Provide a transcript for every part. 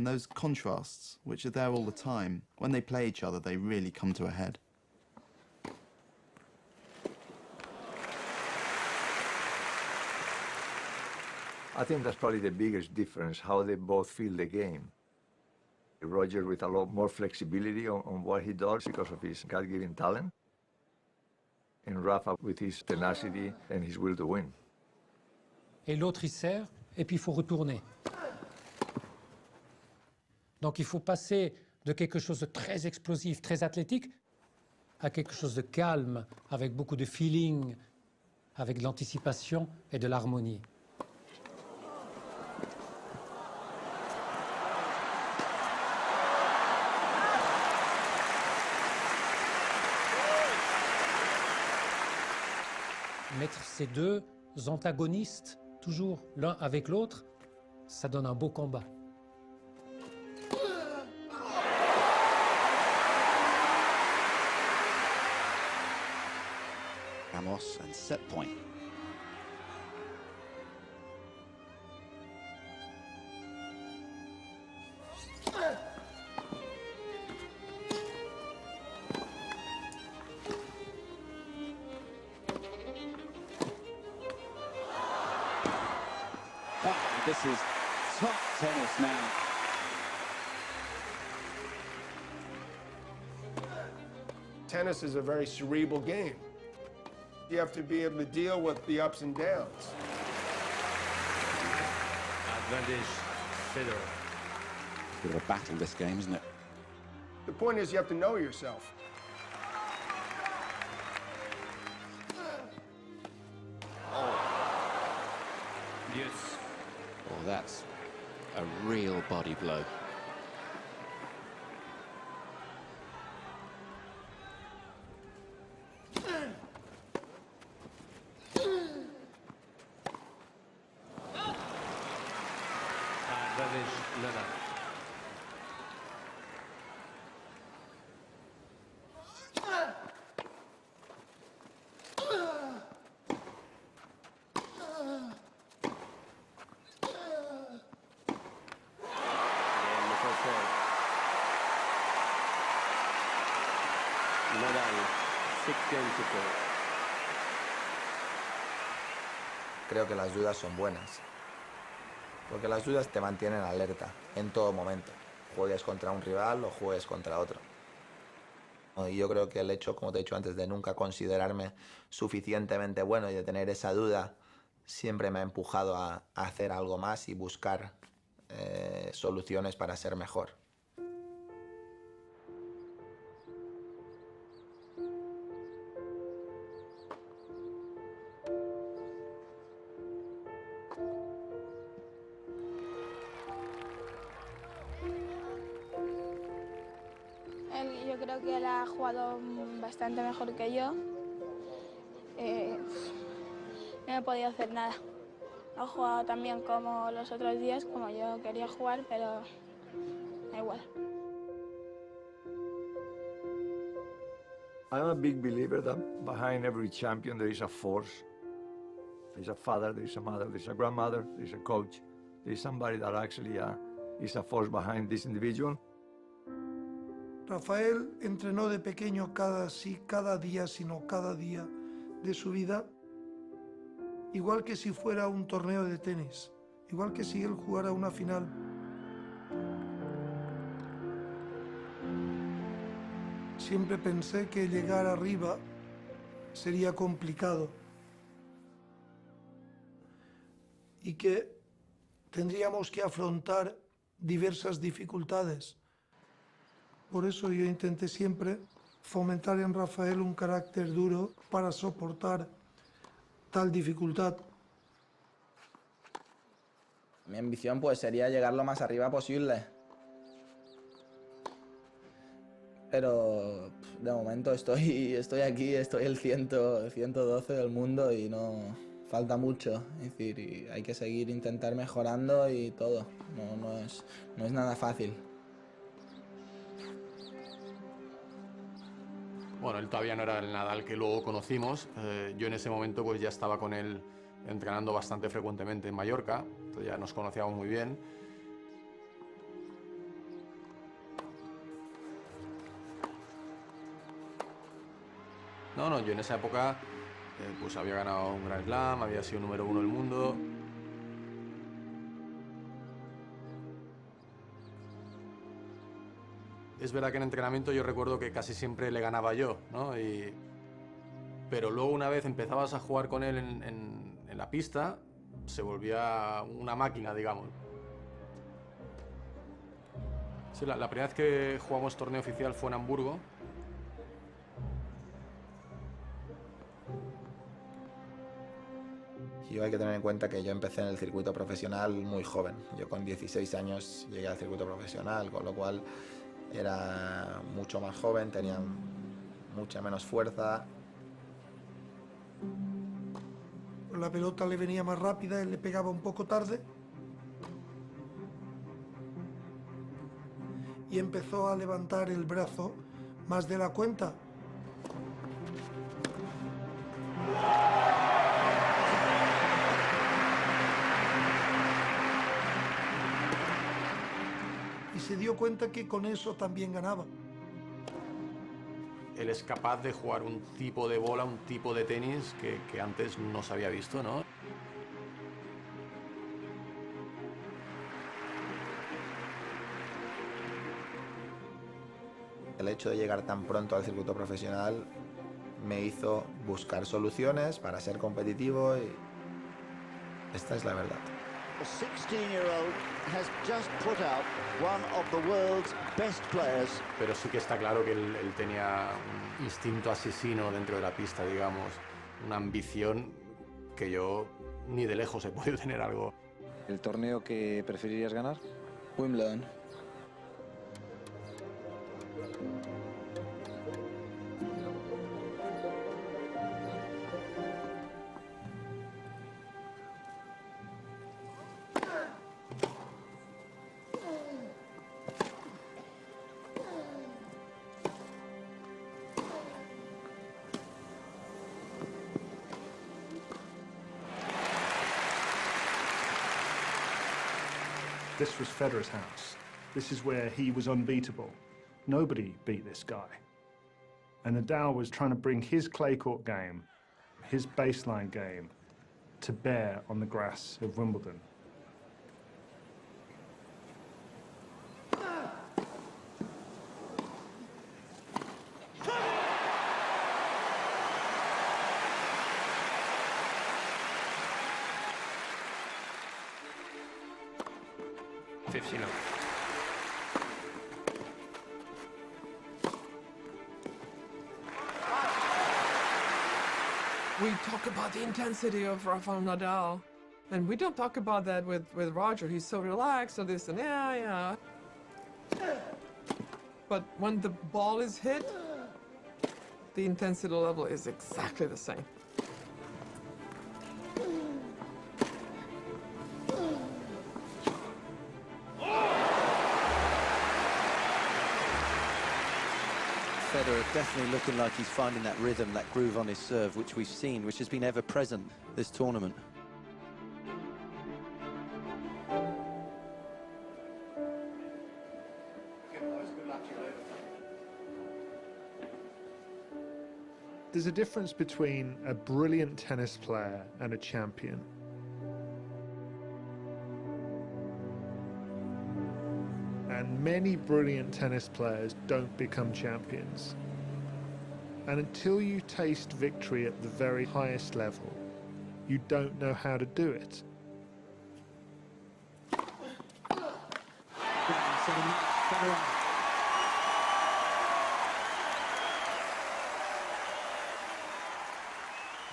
and those contrasts, which are there all the time, when they play each other, they really come to a head. I think that's probably the biggest difference, how they both feel the game. Roger with a lot more flexibility on what he does because of his God-given talent, and Rafa with his tenacity and his will to win. Et l'autre, il sert, et puis il faut retourner. Donc il faut passer de quelque chose de très explosif, très athlétique, à quelque chose de calme, avec beaucoup de feeling, avec de l'anticipation et de l'harmonie. Mettre ces deux antagonistes, toujours l'un avec l'autre, ça donne un beau combat. Ramos and set point. This is top tennis now. Tennis is a very cerebral game. You have to be able to deal with the ups and downs. Advantage, Federer. Bit of a battle, this game, isn't it? The point is you have to know yourself. Yes. Oh, that's a real body blow. Advantage, Nadal. Nadal, 6 games to go. Creo que las dudas son buenas, porque las dudas te mantienen alerta en todo momento, juegues contra un rival o juegues contra otro. Y yo creo que el hecho, como te he dicho antes, de nunca considerarme suficientemente bueno y de tener esa duda, siempre me ha empujado a hacer algo más y buscar soluciones para ser mejor. Yo creo que él ha jugado bastante mejor que yo. No he podido hacer nada. Ha jugado tan bien como los otros días, como yo quería jugar, pero da igual. I'm a big believer that behind every champion there is a force. There's a father, there's a mother, there's a grandmother, there's a coach. There's somebody that actually is a force behind this individual. Rafael entrenó de pequeño cada día, sino cada día de su vida, igual que si fuera un torneo de tenis, igual que si él jugara una final. Siempre pensé que llegar arriba sería complicado y que tendríamos que afrontar diversas dificultades. Por eso yo intenté siempre fomentar en Rafael un carácter duro para soportar tal dificultad. Mi ambición pues sería llegar lo más arriba posible. Pero de momento estoy aquí, estoy el 112 del mundo y no falta mucho. Es decir, y hay que seguir intentar mejorando y todo. No es nada fácil. Bueno, él todavía no era el Nadal que luego conocimos. Yo en ese momento pues ya estaba con él entrenando bastante frecuentemente en Mallorca, entonces ya nos conocíamos muy bien. No, yo en esa época pues había ganado un Grand Slam, había sido número 1 del mundo. Es verdad que en entrenamiento yo recuerdo que casi siempre le ganaba yo, ¿no? Pero luego una vez empezabas a jugar con él en la pista, se volvía una máquina, digamos. Sí, la primera vez que jugamos torneo oficial fue en Hamburgo. Y hay que tener en cuenta que yo empecé en el circuito profesional muy joven. Yo con 16 años llegué al circuito profesional, con lo cual era mucho más joven, tenía mucha menos fuerza. La pelota le venía más rápida, él le pegaba un poco tarde. Y empezó a levantar el brazo más de la cuenta. Y se dio cuenta que con eso también ganaba. Él es capaz de jugar un tipo de bola, un tipo de tenis que antes no se había visto, ¿no? El hecho de llegar tan pronto al circuito profesional me hizo buscar soluciones para ser competitivo y esta es la verdad. A 16-year-old has just put out one of the world's best players. Pero sí que está claro que él tenía un instinto asesino dentro de la pista, digamos, una ambición que yo ni de lejos he podido tener algo. ¿El torneo que preferirías ganar? Wimbledon. This was Federer's house. This is where he was unbeatable. Nobody beat this guy. And Nadal was trying to bring his clay court game, his baseline game, to bear on the grass of Wimbledon. We talk about the intensity of Rafael Nadal, and we don't talk about that with Roger. He's so relaxed, so this and yeah. But when the ball is hit, the intensity level is exactly the same. Federer definitely looking like he's finding that rhythm, that groove on his serve, which we've seen, which has been ever present this tournament. There's a difference between a brilliant tennis player and a champion. And many brilliant tennis players don't become champions. And until you taste victory at the very highest level, you don't know how to do it.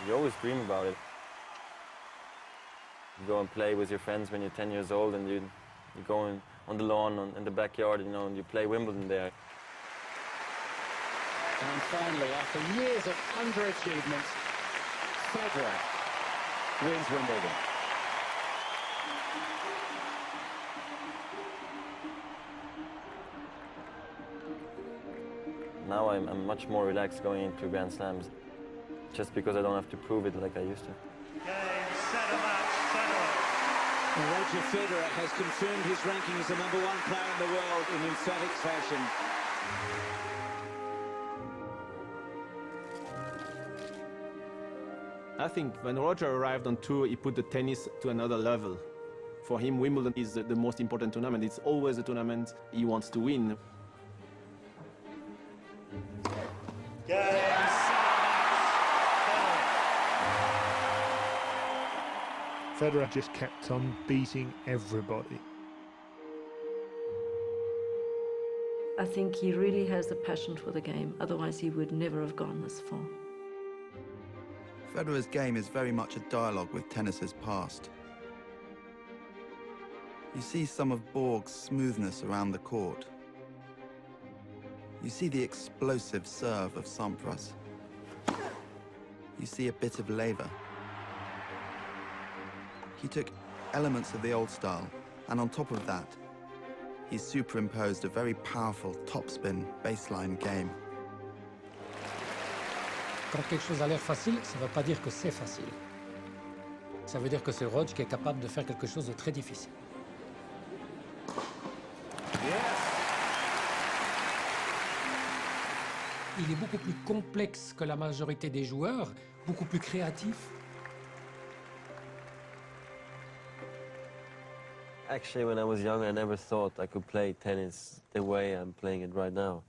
You always dream about it. You go and play with your friends when you're 10 years old, and you go on the lawn in the backyard, you know, and you play Wimbledon there. And finally, after years of underachievement, Federer wins Wimbledon. Now I'm much more relaxed going into Grand Slams, just because I don't have to prove it like I used to. Roger Federer has confirmed his ranking as the #1 player in the world in emphatic fashion. I think when Roger arrived on tour, he put the tennis to another level. For him, Wimbledon is the most important tournament. It's always a tournament he wants to win. Federer just kept on beating everybody. I think he really has a passion for the game, otherwise he would never have gone this far. Federer's game is very much a dialogue with tennis's past. You see some of Borg's smoothness around the court. You see the explosive serve of Sampras. You see a bit of Lever. He took elements of the old style, and on top of that, he superimposed a very powerful topspin baseline game. Quand quelque chose a l'air facile, ça ne veut pas dire que c'est facile. Ça veut dire que c'est Roger qui est capable de faire quelque chose de très difficile. Il est beaucoup plus complexe que la majorité des joueurs, beaucoup plus créatif. Actually, when I was young, I never thought I could play tennis the way I'm playing it right now.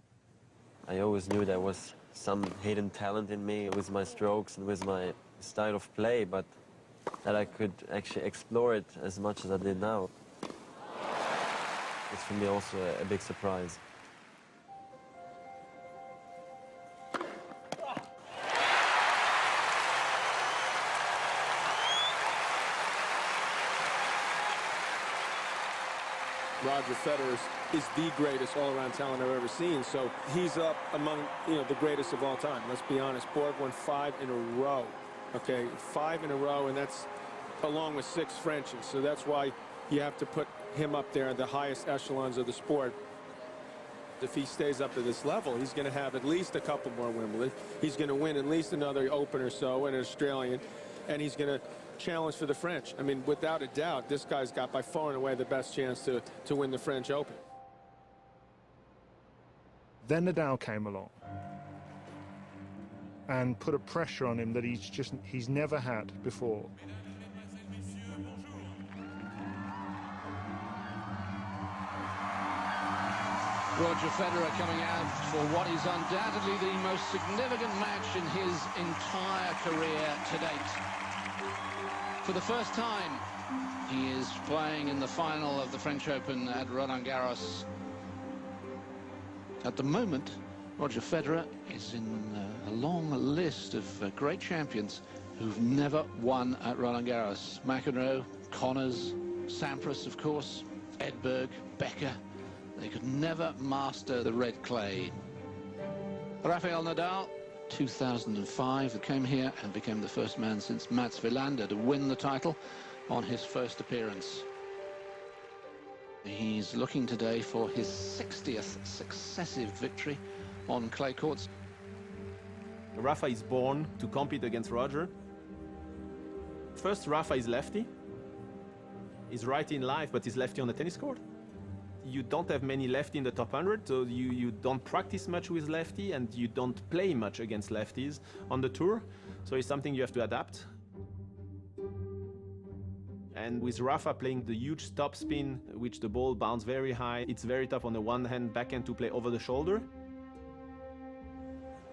I always knew there was some hidden talent in me with my strokes and with my style of play, but that I could actually explore it as much as I did now. It's for me also a big surprise. Roger Federer is the greatest all-around talent I've ever seen, so he's up among, the greatest of all time. Let's be honest, Borg won 5 in a row, okay? 5 in a row, and that's along with 6 Frenchies, so that's why you have to put him up there at the highest echelons of the sport. If he stays up to this level, he's going to have at least a couple more Wimbledon. He's going to win at least another Open or so, an Australian, and he's going to challenge for the French. I mean, without a doubt, this guy's got by far and away the best chance to win the French Open. Then Nadal came along and put a pressure on him that he's never had before. Roger Federer coming out for what is undoubtedly the most significant match in his entire career to date. For the first time, he is playing in the final of the French Open at Roland Garros. At the moment, Roger Federer is in a long list of great champions who've never won at Roland Garros. McEnroe, Connors, Sampras, of course, Edberg, Becker. They could never master the red clay. Rafael Nadal, 2005, who came here and became the first man since Mats Wilander to win the title on his first appearance. He's looking today for his 60th successive victory on clay courts. Rafa is born to compete against Roger. First, Rafa is lefty. He's righty in life, but he's lefty on the tennis court. You don't have many lefty in the top 100, so you don't practice much with lefty, and you don't play much against lefties on the tour. So it's something you have to adapt. And with Rafa playing the huge topspin, which the ball bounces very high, it's very tough on the one hand backhand to play over the shoulder.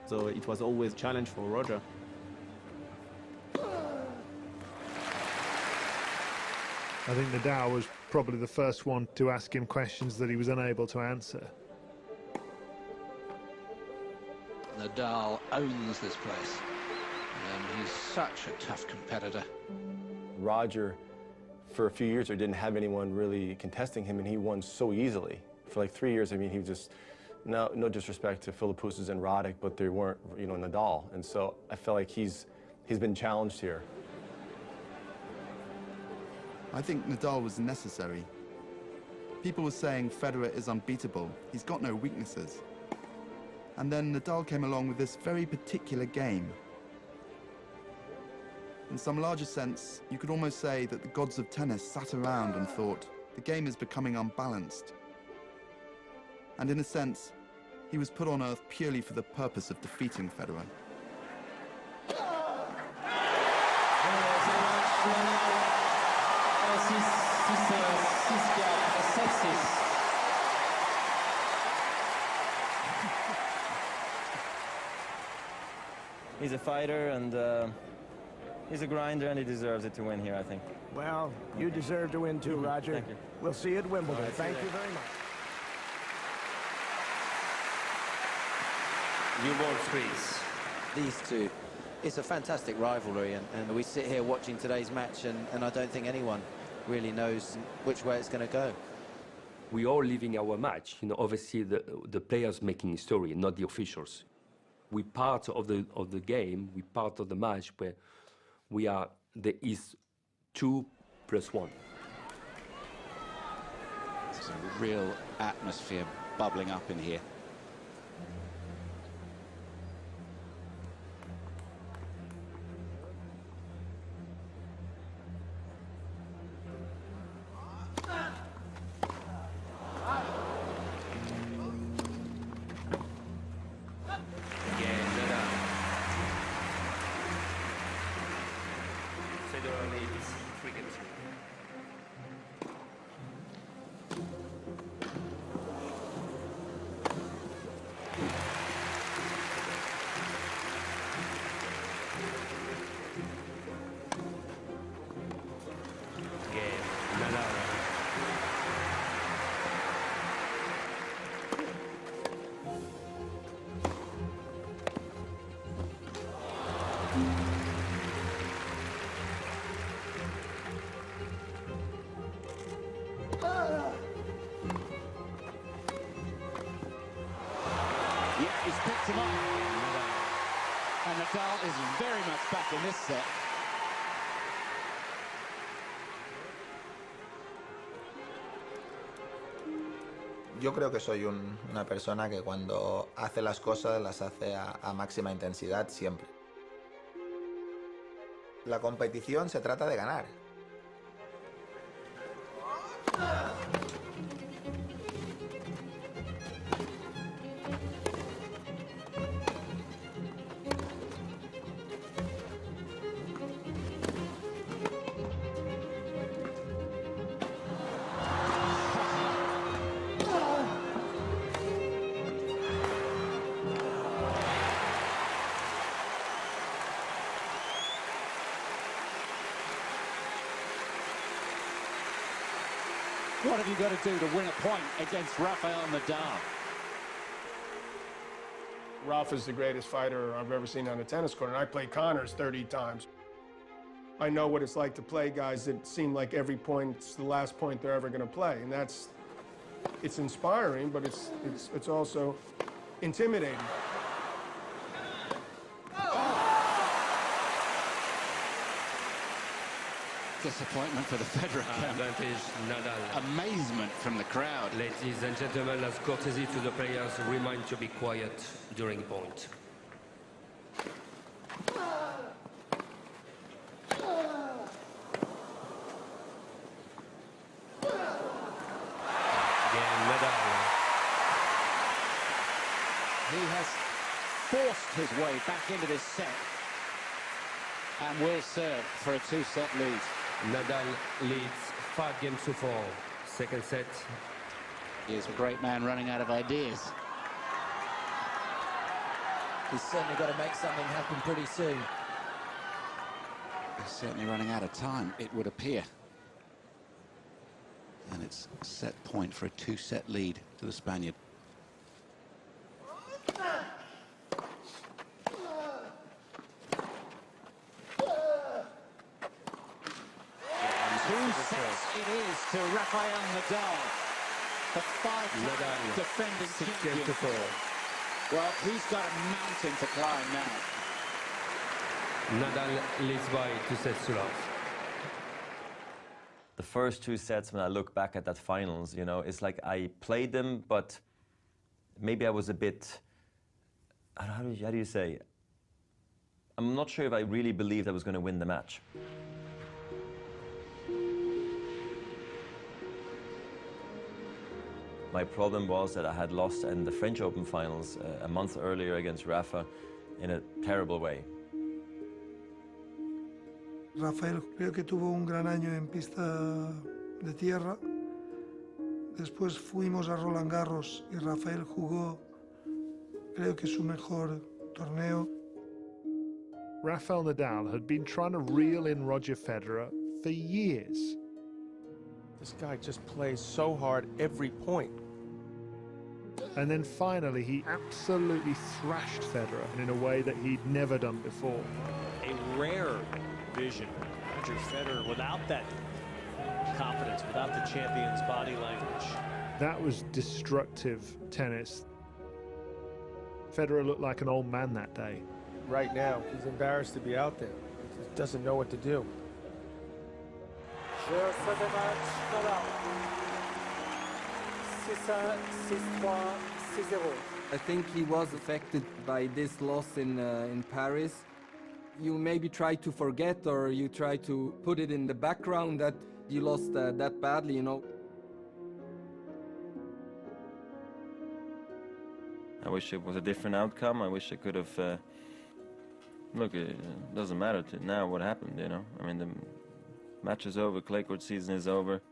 So it was always a challenge for Roger. I think Nadal was probably the first one to ask him questions that he was unable to answer. Nadal owns this place. He's such a tough competitor. Roger, for a few years, there didn't have anyone really contesting him, and he won so easily. For like 3 years, I mean, he was just, no disrespect to Philippoussis and Roddick, but there weren't, Nadal. And so I felt like he's been challenged here. I think Nadal was necessary. People were saying Federer is unbeatable. He's got no weaknesses. And then Nadal came along with this very particular game. In some larger sense, you could almost say that the gods of tennis sat around and thought, the game is becoming unbalanced. And in a sense, he was put on earth purely for the purpose of defeating Federer. He's a fighter, and he's a grinder, and he deserves it to win here, I think. Well, you deserve to win too, Roger. Thank you. We'll see you at Wimbledon. Right, Thank you very much. Newborn threes. These two, it's a fantastic rivalry, and we sit here watching today's match, and I don't think anyone really knows which way it's going to go. We are living our match. You know, obviously the players making history, not the officials. We part of the game. We part of the match where there is 2 + 1. There's a real atmosphere bubbling up in here. Federer leads 3-2. Yeah, he's picked him up. And Nadal is very much back in this set. Yo creo que soy una persona que cuando hace las cosas las hace a máxima intensidad siempre. La competición se trata de ganar. What have you got to do to win a point against Rafael Nadal? Rafa's the greatest fighter I've ever seen on a tennis court, and I played Connors 30 times. I know what it's like to play guys that seem like every point's the last point they're ever going to play, and it's inspiring, but it's also intimidating. Disappointment for the Federer camp. Advantage Nadal. Amazement from the crowd. Ladies and gentlemen, as courtesy to the players, remind to be quiet during point. Again, Nadal. He has forced his way back into this set and will serve for a 2-set lead. Nadal leads 5-4. Second set. He is a great man running out of ideas. He's certainly got to make something happen pretty soon. He's certainly running out of time, it would appear. And it's set point for a 2-set lead to the Spaniard. It is to Rafael Nadal, the 5-time defending champion. 6-4. Well, he's got a mountain to climb now. Nadal leads by 2 sets to love. The first 2 sets, when I look back at that finals, you know, it's like I played them, but maybe I was a bit, how do you say? I'm not sure if I really believed I was going to win the match. My problem was that I had lost in the French Open finals a month earlier against Rafa in a terrible way. Rafael creo que tuvo un gran año en pista de tierra. Después fuimos a Roland Garros y Rafael jugó, creo que su mejor torneo. Rafael Nadal had been trying to reel in Roger Federer for years. This guy just plays so hard every point. And then finally he absolutely thrashed Federer in a way that he'd never done before. A rare vision. Roger Federer without that confidence, without the champion's body language. That was destructive tennis. Federer looked like an old man that day. Right now, he's embarrassed to be out there. He doesn't know what to do. I think he was affected by this loss in Paris. You maybe try to forget, or you try to put it in the background that you lost that badly, you know. I wish it was a different outcome. I wish I could have... look, it doesn't matter now what happened, you know. I mean, the match is over, clay court season is over.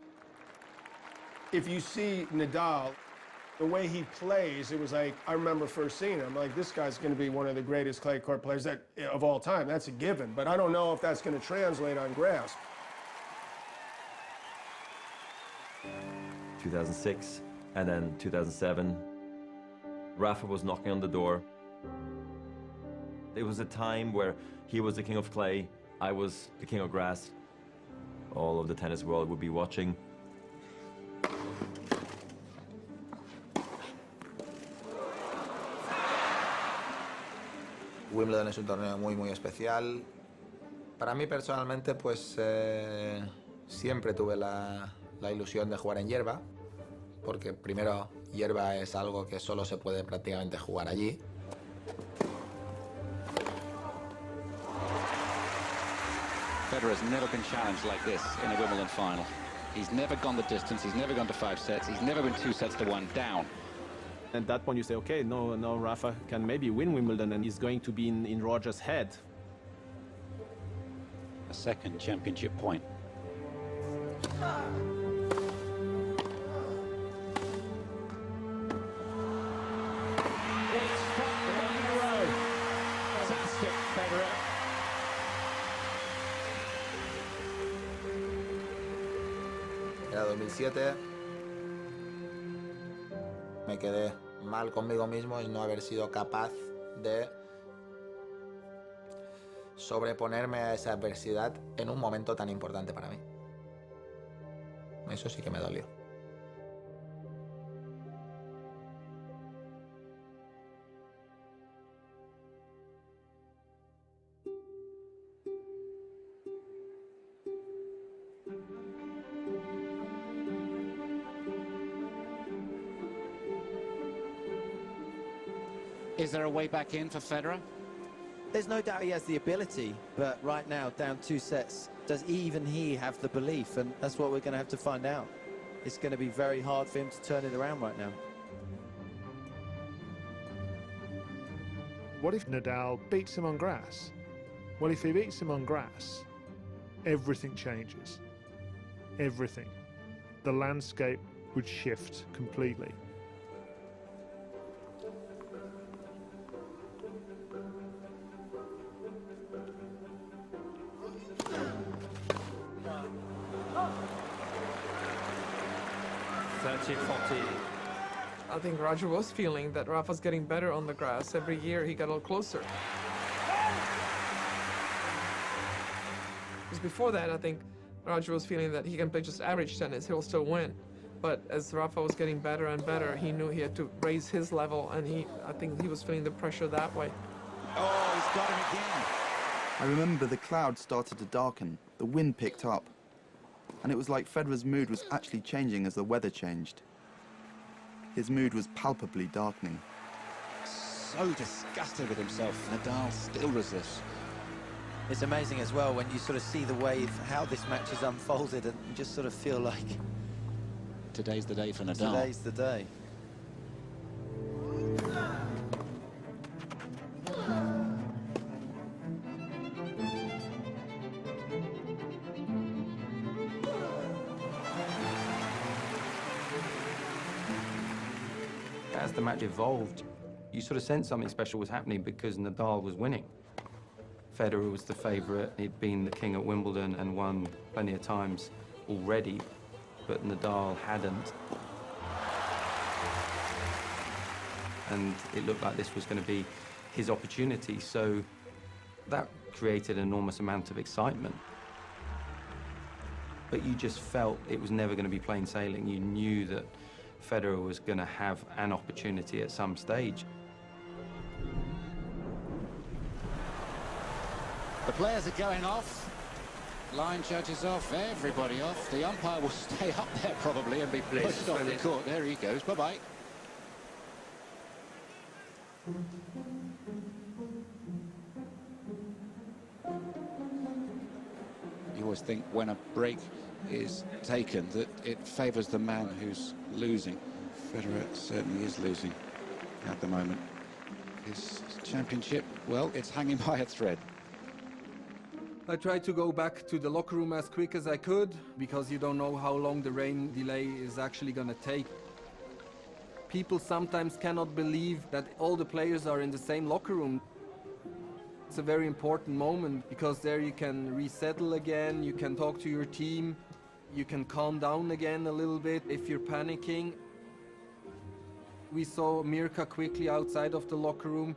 If you see Nadal, the way he plays, it was like, I remember first seeing him, like, this guy's going to be one of the greatest clay court players of all time. That's a given. But I don't know if that's going to translate on grass. 2006, and then 2007. Rafa was knocking on the door. It was a time where he was the king of clay, I was the king of grass. All of the tennis world would be watching. Wimbledon es un torneo muy especial. Para mí personalmente, pues siempre tuve la ilusión de jugar en hierba, porque primero hierba es algo que solo se puede prácticamente jugar allí. Federer's never been challenged like this in a Wimbledon final. He's never gone the distance, he's never gone to 5 sets, he's never been 2-1 down. At that point you say, okay, no, Rafa can maybe win Wimbledon, and he's going to be in Roger's head. A second championship point. Fantastic, Federer. Era 2007. Me quedé mal conmigo mismo y no haber sido capaz de sobreponerme a esa adversidad en un momento tan importante para mí. Eso sí que me dolió. Is there a way back in for Federer? There's no doubt he has the ability, but right now, down 2 sets, does even he have the belief? And that's what we're going to have to find out. It's going to be very hard for him to turn it around right now. What if Nadal beats him on grass? Well, if he beats him on grass, everything changes. Everything. The landscape would shift completely. I think Roger was feeling that Rafa's getting better on the grass. Every year he got a little closer. Because before that, I think Roger was feeling that he can play just average tennis, he'll still win. But as Rafa was getting better and better, he knew he had to raise his level, and I think he was feeling the pressure that way. Oh, he's got him again. I remember the clouds started to darken, the wind picked up, and it was like Federer's mood was actually changing as the weather changed. His mood was palpably darkening. So disgusted with himself, Nadal still resists. It's amazing as well when you sort of see the way how this match has unfolded, and you just sort of feel like today's the day for Nadal. Today's the day. the match evolved, you sort of sensed something special was happening because Nadal was winning. Federer was the favourite. He'd been the king at Wimbledon and won plenty of times already, but Nadal hadn't. And it looked like this was going to be his opportunity, so that created an enormous amount of excitement. But you just felt it was never going to be plain sailing. You knew that Federer was going to have an opportunity at some stage. The players are going off. Line judges off, everybody off. The umpire will stay up there probably and be pushed off the court. There he goes. Bye-bye. You always think when a break is taken that it favours the man who's losing. Federer certainly is losing at the moment. His championship, well, it's hanging by a thread. I tried to go back to the locker room as quick as I could because you don't know how long the rain delay is actually going to take. People sometimes cannot believe that all the players are in the same locker room. It's a very important moment because there you can resettle again, you can talk to your team, you can calm down again a little bit if you're panicking. We saw Mirka quickly outside of the locker room.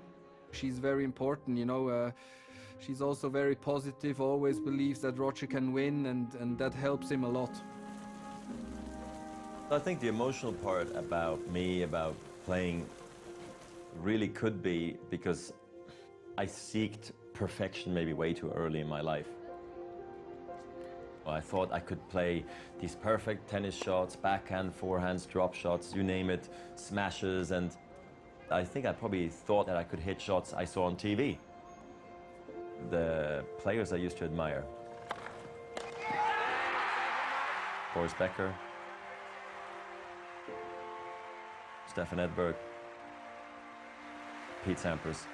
She's very important, you know. She's also very positive, always believes that Roger can win, and that helps him a lot. I think the emotional part about me, about playing, really could be because I seeked perfection maybe way too early in my life. I thought I could play these perfect tennis shots, backhand, forehands, drop shots, you name it, smashes, and I think I probably thought that I could hit shots I saw on TV. The players I used to admire. Boris Becker, Stefan Edberg, Pete Sampras.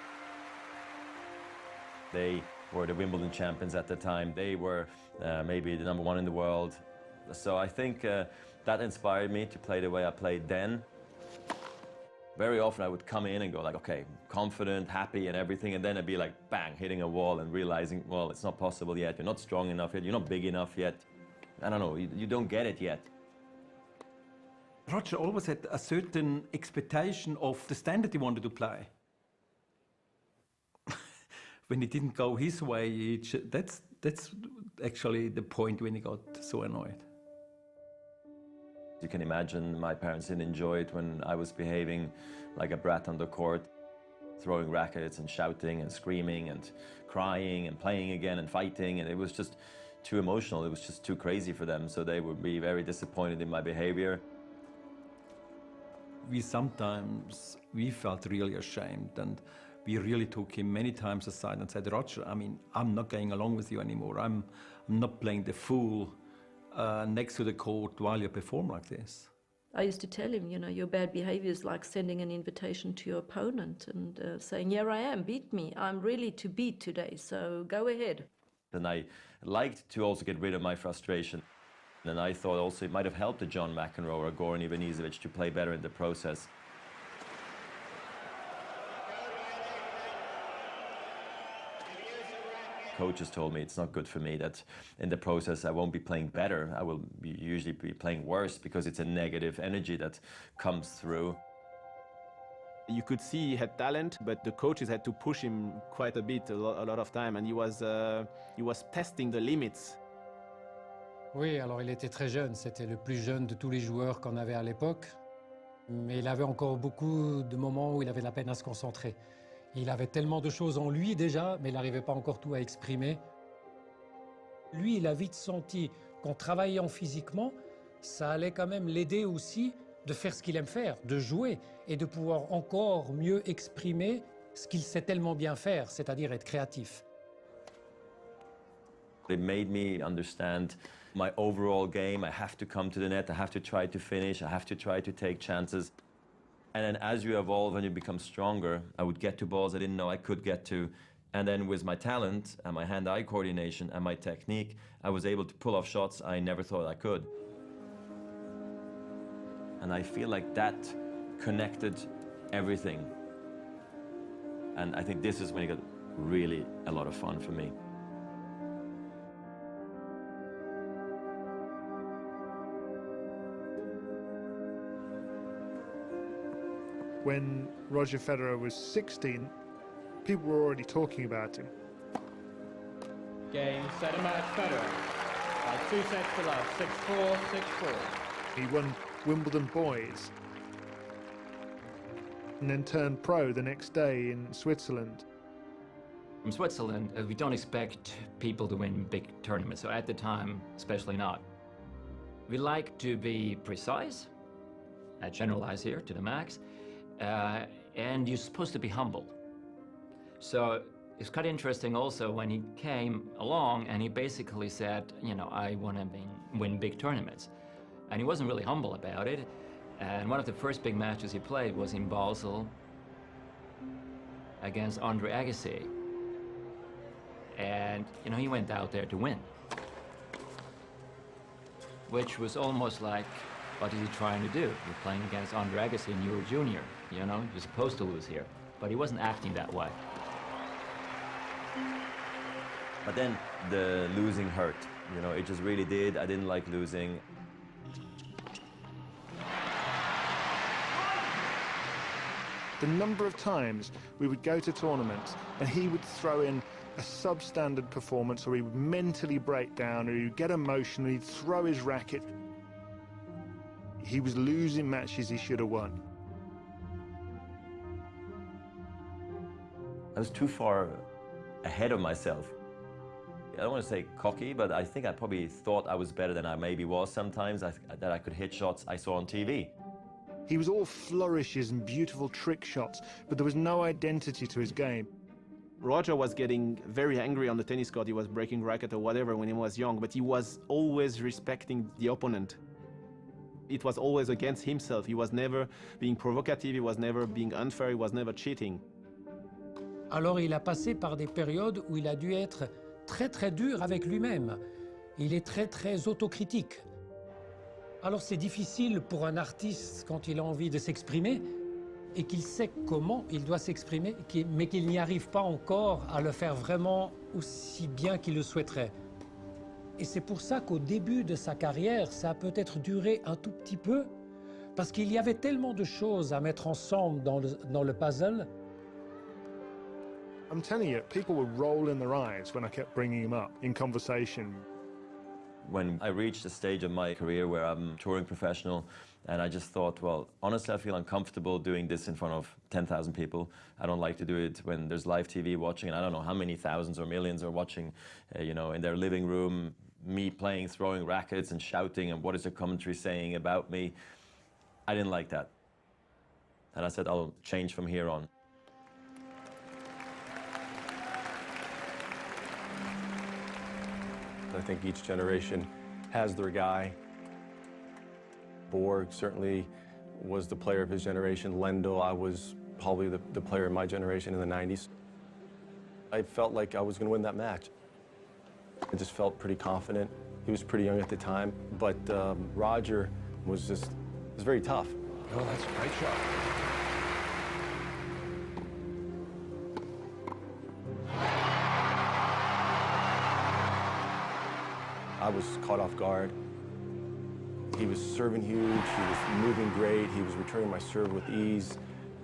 They were the Wimbledon champions at the time. They were maybe the #1 in the world. So I think that inspired me to play the way I played then. Very often I would come in and go like, okay, confident, happy and everything, and then I'd be like, bang, hitting a wall and realizing, well, it's not possible yet, you're not strong enough yet, you're not big enough yet. I don't know, you don't get it yet. Roger always had a certain expectation of the standard he wanted to play. When it didn't go his way, that's actually the point when he got so annoyed. You can imagine my parents didn't enjoy it when I was behaving like a brat on the court, throwing rackets and shouting and screaming and crying and playing again and fighting, and it was just too emotional, it was just too crazy for them, so they would be very disappointed in my behavior. We felt really ashamed, and we really took him many times aside and said, Roger, I mean, I'm not going along with you anymore. I'm not playing the fool next to the court while you perform like this. I used to tell him, you know, your bad behavior is like sending an invitation to your opponent and saying, here I am, beat me. I'm really to beat today, so go ahead. And I liked to also get rid of my frustration. And I thought also it might have helped a John McEnroe or a Goran Ivanisevic to play better in the process. Coaches told me it's not good for me, that in the process I won't be playing better, I will usually be playing worse because it's a negative energy that comes through. You could see he had talent, but the coaches had to push him quite a bit, a lot of time, and he was testing the limits. Oui, alors il était très jeune, c'était le plus jeune de tous les joueurs qu'on avait à l'époque, mais il avait encore beaucoup de moments où il avait de la peine à se concentrer. Il avait tellement de choses en lui déjà, mais il n'arrivait pas encore tout à exprimer. Lui, il a vite senti qu'en travaillant physiquement, ça allait quand même l'aider aussi de faire ce qu'il aime faire, de jouer, et de pouvoir encore mieux exprimer ce qu'il sait tellement bien faire, c'est-à-dire être créatif. It made me understand my overall game. I have to come to the net, I have to try to finish, I have to try to take chances. And then as you evolve and you become stronger, I would get to balls I didn't know I could get to. And then with my talent and my hand-eye coordination and my technique, I was able to pull off shots I never thought I could. And I feel like that connected everything. And I think this is when it got really a lot of fun for me. When Roger Federer was 16, people were already talking about him. Game, set, and match, Federer. By 2 sets to love, 6-4, 6-4. He won Wimbledon boys and then turned pro the next day in Switzerland. From Switzerland, we don't expect people to win big tournaments, so at the time, especially not. We like to be precise, I generalize here to the max, and you're supposed to be humble. So it's quite interesting also when he came along and he basically said, you know, I want to win big tournaments. And he wasn't really humble about it. And one of the first big matches he played was in Basel against Andre Agassi. And, you know, he went out there to win. Which was almost like, what is he trying to do? You're playing against Andre Agassi and you're a junior, you know? You're supposed to lose here. But he wasn't acting that way. But then the losing hurt, you know, it just really did. I didn't like losing. The number of times we would go to tournaments and he would throw in a substandard performance, or he would mentally break down, or he would get emotional, he'd throw his racket. He was losing matches he should have won. I was too far ahead of myself. I don't want to say cocky, but I think I probably thought I was better than I maybe was sometimes, that I could hit shots I saw on TV. He was all flourishes and beautiful trick shots, but there was no identity to his game. Roger was getting very angry on the tennis court. He was breaking racket or whatever when he was young, but he was always respecting the opponent. It was always against himself. He was never being provocative, he was never being unfair, he was never cheating. Alors il a passé par des périodes où il a dû être très très dur avec lui-même. Il est très très autocritique. Alors c'est difficile pour un artiste quand il a envie de s'exprimer et qu'il sait comment il doit s'exprimer, mais qu'il n'y arrive pas encore à le faire vraiment aussi bien qu'il le souhaiterait. Et c'est pour ça qu'au début de sa carrière, ça a peut-être duré un tout petit peu, parce qu'il y avait tellement de choses à mettre ensemble dans le puzzle. I'm telling you, people were rolling their eyes when I kept bringing him up in conversation. When I reached a stage of my career where I'm touring professional, and I just thought, well, honestly, I feel uncomfortable doing this in front of 10,000 people. I don't like to do it when there's live TV watching, and I don't know how many thousands or millions are watching, you know, in their living room, me playing, throwing rackets and shouting, and what is the commentary saying about me? I didn't like that. And I said, I'll change from here on. I think each generation has their guy. Borg certainly was the player of his generation. Lendl, I was probably the player of my generation in the 90s. I felt like I was going to win that match. I just felt pretty confident. He was pretty young at the time, but Roger was very tough. Oh, that's a great shot. I was caught off guard. He was serving huge, he was moving great, he was returning my serve with ease.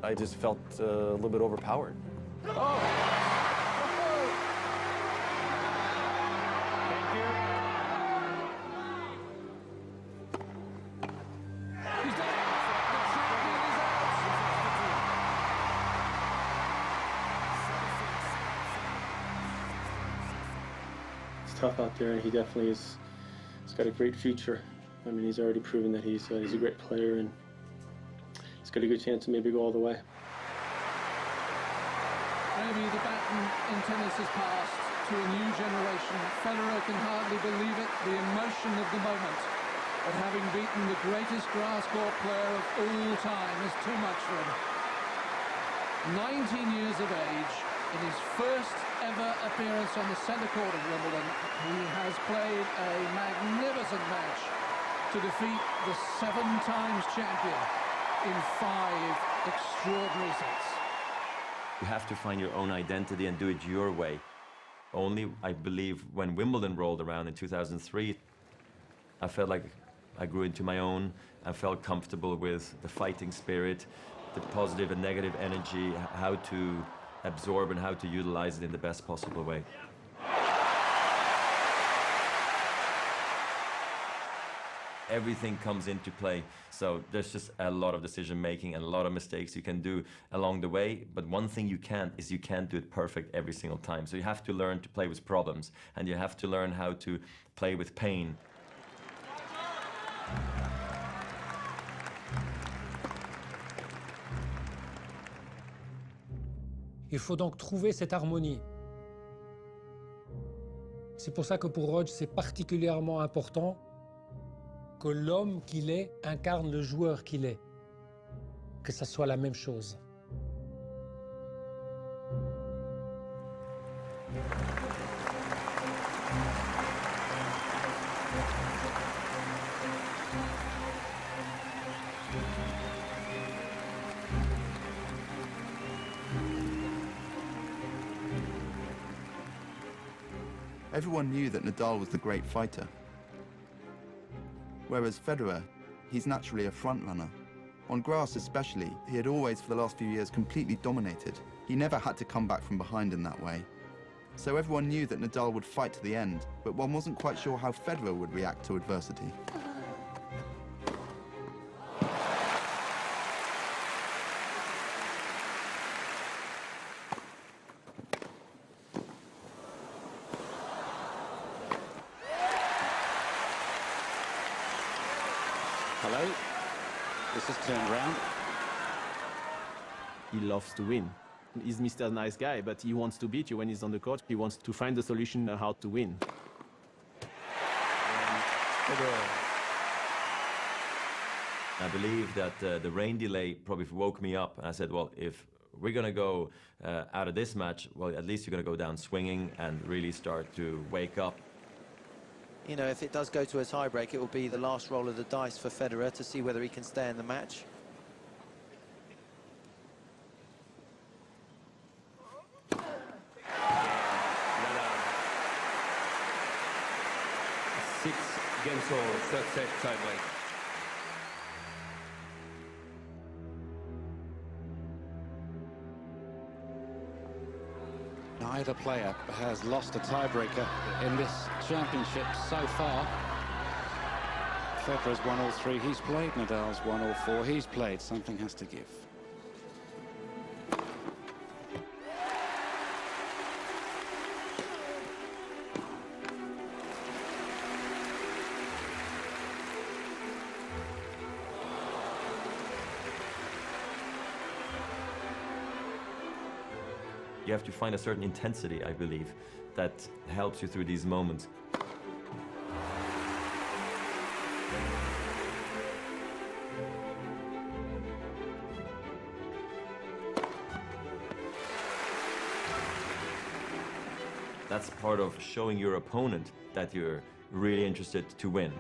I just felt a little bit overpowered. Oh. Tough out there, and he definitely is. He's got a great future. I mean, he's already proven that he's a great player, and he's got a good chance to maybe go all the way. Maybe the baton in tennis has passed to a new generation. Federer can hardly believe it, the emotion of the moment. But having beaten the greatest grass court player of all time is too much for him. 19 years of age, in his first ever appearance on the centre court of Wimbledon, he has played a magnificent match to defeat the 7 times champion in 5 extraordinary sets. You have to find your own identity and do it your way. Only, I believe, when Wimbledon rolled around in 2003, I felt like I grew into my own. I felt comfortable with the fighting spirit, the positive and negative energy, how to absorb and how to utilize it in the best possible way. Everything comes into play, so there's just a lot of decision making and a lot of mistakes you can do along the way, but one thing you can't is you can't do it perfect every single time. So you have to learn to play with problems, and you have to learn how to play with pain. Il faut donc trouver cette harmonie. C'est pour ça que pour Roger, c'est particulièrement important que l'homme qu'il est incarne le joueur qu'il est. Que ça soit la même chose. Everyone knew that Nadal was the great fighter. Whereas Federer, he's naturally a front-runner. On grass especially, he had always, for the last few years, completely dominated. He never had to come back from behind in that way. So everyone knew that Nadal would fight to the end, but one wasn't quite sure how Federer would react to adversity. Hello. This has turned round. He loves to win. He's Mr. Nice Guy, but he wants to beat you when he's on the court. He wants to find the solution how to win. I believe that the rain delay probably woke me up, and I said, well, if we're going to go out of this match, well, at least you're going to go down swinging and really start to wake up. You know, if it does go to a tiebreak, it will be the last roll of the dice for Federer to see whether he can stay in the match. Six games all, third set tiebreak. Neither player has lost a tiebreaker in this championship so far. Federer's won all three he's played, Nadal's won all four he's played. Something has to give. You have to find a certain intensity, I believe, that helps you through these moments. That's part of showing your opponent that you're really interested to win.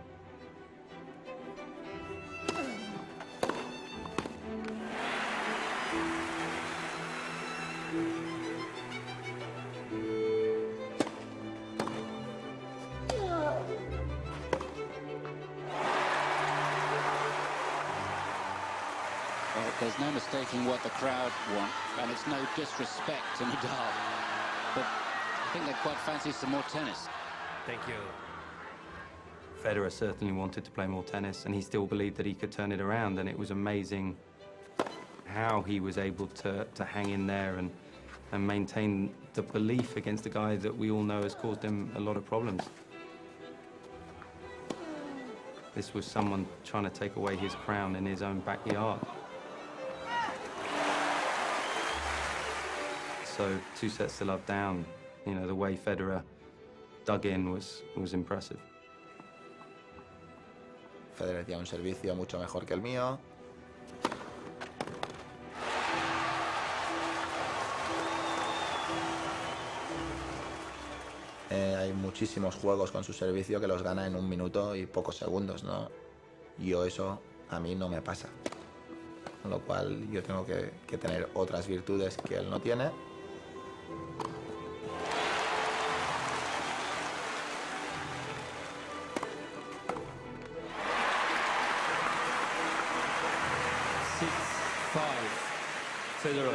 There's no mistaking what the crowd want, and it's no disrespect to Nadal, but I think they quite fancy some more tennis. Thank you. Federer certainly wanted to play more tennis, and he still believed that he could turn it around, and it was amazing how he was able to hang in there and maintain the belief against a guy that we all know has caused him a lot of problems. This was someone trying to take away his crown in his own backyard. So 2 sets to love down, you know, the way Federer dug in was impressive. Federer tiene un servicio mucho mejor que el mío. Hay muchísimos juegos con su servicio que los gana en 1 minuto y pocos segundos, ¿no? Yo eso a mí no me pasa. con lo cual yo tengo que tener otras virtudes que él no tiene. Federer.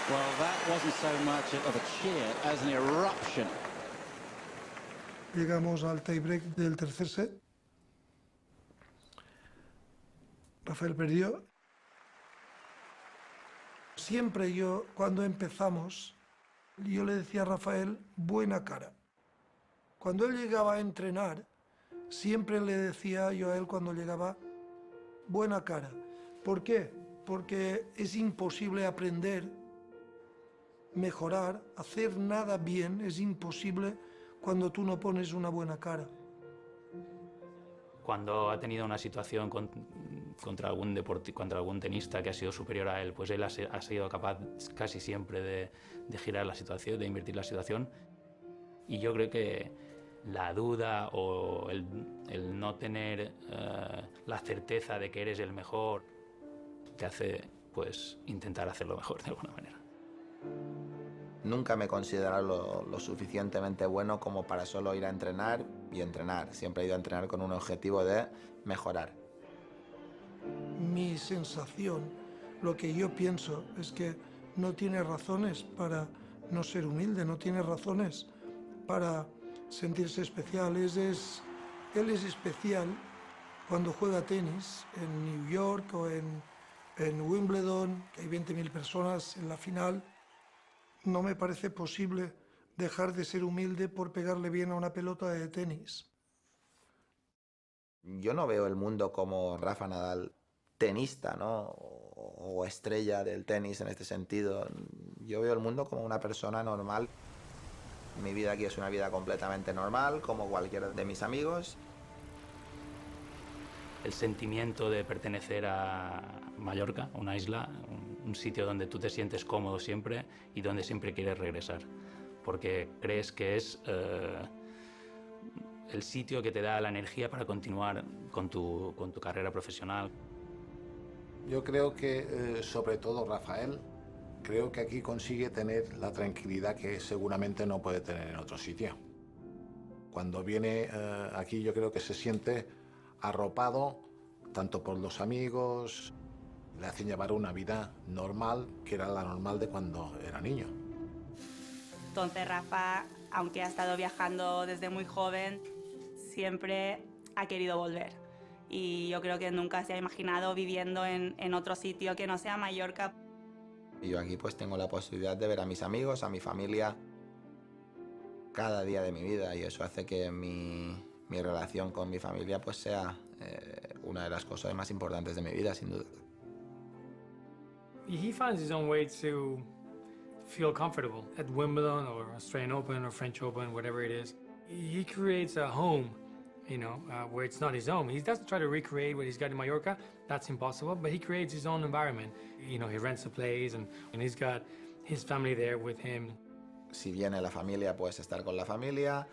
Well, that wasn't so much of a cheer as an eruption. Llegamos al tiebreak del tercer set. Rafael perdió. Siempre yo, cuando empezamos, yo le decía a Rafael, buena cara. Cuando él llegaba a entrenar, siempre le decía yo a él cuando llegaba, buena cara. ¿Por qué? Porque es imposible aprender, mejorar, hacer nada bien, es imposible cuando tú no pones una buena cara. Cuando ha tenido una situación contra algún tenista que ha sido superior a él, pues él ha sido capaz casi siempre de girar la situación, de invertir la situación. Y yo creo que la duda o el no tener la certeza de que eres el mejor te hace pues intentar hacerlo mejor de alguna manera. Nunca me he considerado lo suficientemente bueno como para solo ir a entrenar y entrenar. Siempre he ido a entrenar con un objetivo de mejorar. Mi sensación, lo que yo pienso, es que no tiene razones para no ser humilde, no tiene razones para sentirse especial. Él es especial cuando juega tenis en New York o en Wimbledon, que hay 20.000 personas en la final. No me parece posible dejar de ser humilde por pegarle bien a una pelota de tenis. Yo no veo el mundo como Rafa Nadal, tenista, ¿no? O estrella del tenis en este sentido. Yo veo el mundo como una persona normal. Mi vida aquí es una vida completamente normal, como cualquiera de mis amigos. El sentimiento de pertenecer a Mallorca, una isla, un sitio donde tú te sientes cómodo siempre y donde siempre quieres regresar, porque crees que es el sitio que te da la energía para continuar con tu carrera profesional. Yo creo que, sobre todo Rafael, creo que aquí consigue tener la tranquilidad que seguramente no puede tener en otro sitio. Cuando viene aquí yo creo que se siente arropado tanto por los amigos, le hacen llevar una vida normal, que era la normal de cuando era niño. Entonces Rafa, aunque ha estado viajando desde muy joven, siempre ha querido volver. Y yo creo que nunca se ha imaginado viviendo en otro sitio que no sea Mallorca. Y yo aquí pues tengo la posibilidad de ver a mis amigos, a mi familia, cada día de mi vida, y eso hace que mi relación con mi familia pues sea una de las cosas más importantes de mi vida, sin duda. He finds his own way to feel comfortable at Wimbledon or Australian Open or French Open, whatever it is. He creates a home, you know, where it's not his own. He doesn't try to recreate what he's got in Mallorca. That's impossible, but he creates his own environment. You know, he rents a place and he's got his family there with him. Si viene la familia, pues estar con la familia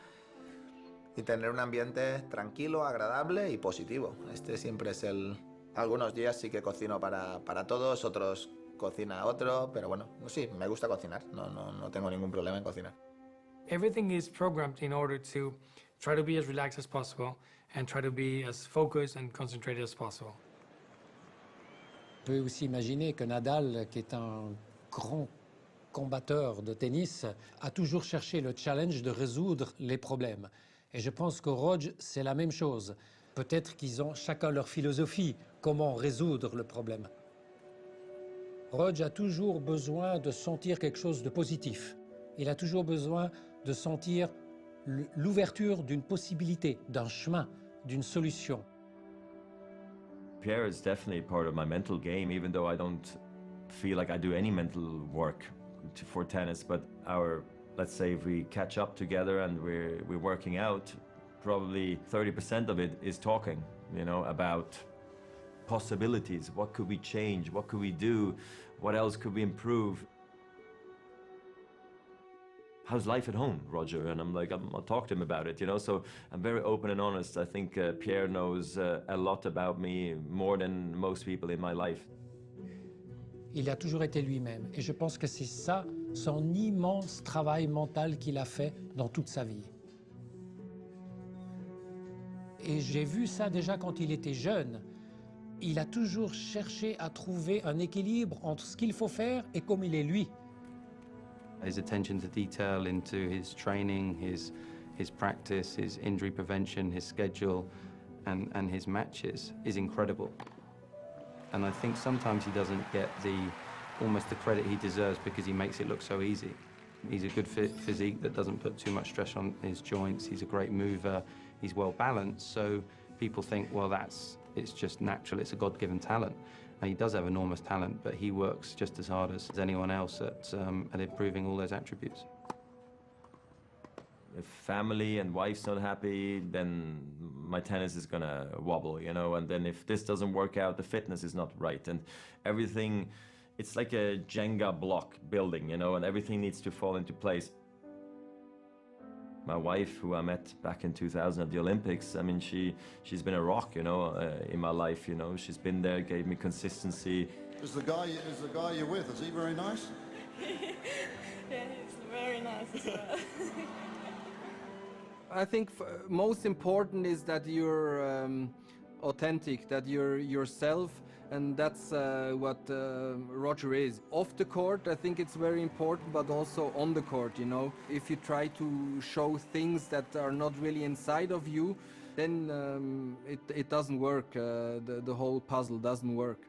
y tener un ambiente tranquilo, agradable y positivo. Este siempre es el... Algunos días sí que cocino para todos, otros cocina otro, pero bueno, sí, me gusta cocinar, no tengo ningún problema en cocinar. Everything is programmed in order to try to be as relaxed as possible and try to be as focused and concentrated as possible. On peut aussi imaginer que Nadal, qui est un grand combatteur de tennis, a toujours cherché le challenge de résoudre les problèmes. Et je pense que Roger, c'est la même chose. Peut-être qu'ils ont chacun leur philosophie, comment résoudre le problème. Roger a toujours besoin de sentir quelque chose de positif. Il a toujours besoin de sentir l'ouverture d'une possibilité, d'un chemin, d'une solution. Pierre is definitely part of my mental game, even though I don't feel like I do any mental work for tennis, but our Let's say if we catch up together and we're working out, probably 30% of it is talking, you know, about possibilities. What could we change? What could we do? What else could we improve? How's life at home, Roger? And I'm like, I'll talk to him about it, you know? So I'm very open and honest. I think Pierre knows a lot about me, more than most people in my life. Il a toujours été lui-même. Et je pense que c'est ça, son immense travail mental qu'il a fait dans toute sa vie. Et j'ai vu ça déjà quand il était jeune. Il a toujours cherché à trouver un équilibre entre ce qu'il faut faire et comme il est lui. His attention to detail into his training, his practice, his injury prevention, his schedule, and his matches is incredible. And I think sometimes he doesn't get almost the credit he deserves because he makes it look so easy. He's a good physique that doesn't put too much stress on his joints. He's a great mover. He's well balanced. So people think, well, it's just natural. It's a God-given talent. And he does have enormous talent, but he works just as hard as anyone else at improving all those attributes. If family and wife's not happy, then my tennis is gonna wobble, you know, and then if this doesn't work out, the fitness is not right, and everything, it's like a Jenga block building, you know, and everything needs to fall into place. My wife, who I met back in 2000 at the Olympics, I mean, she's been a rock, you know, in my life, you know. She's been there, gave me consistency. Is the guy you're with, is he very nice? Yeah, he's very nice as well. I think most important is that you're authentic, that you're yourself, and that's what Roger is. Off the court, I think it's very important, but also on the court, you know. If you try to show things that are not really inside of you, then it doesn't work. The whole puzzle doesn't work.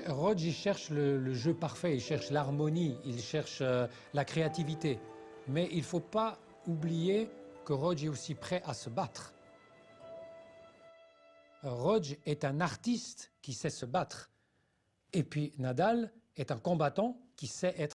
Roger, il cherche le jeu parfait, il cherche l'harmonie, il cherche la créativité. Mais il ne faut pas oublier que Roger est aussi prêt à se battre. Roger est un artiste qui sait se battre. Et puis Nadal est un combattant qui sait être